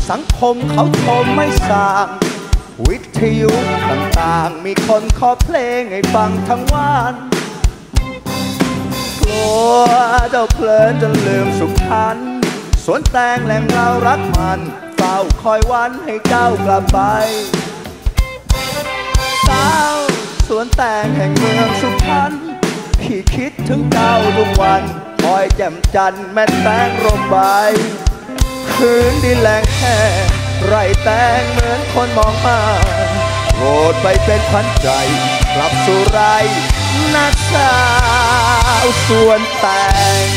สังคมเขาชมไม่ส่างวิทยุต่างๆมีคนขอเพลงให้ฟังทั้งวันกลัวเจ้าเพลินจนลืมสุขทันสวนแตงแหล่งเรารักมันเฝ้าคอยวันให้เจ้ากลับไปสาวสวนแตงแห่งเมืองสุพรรณพี่คิดถึงเจ้าทุกวันคอยแจ่มจันทร์แม่แตงร่มใบคืนดินแหลงแห่ไรแตงเหมือนคนมองมาโปรดไปเป็นขวัญใจกลับสู่ไรนักสาวสวนแตง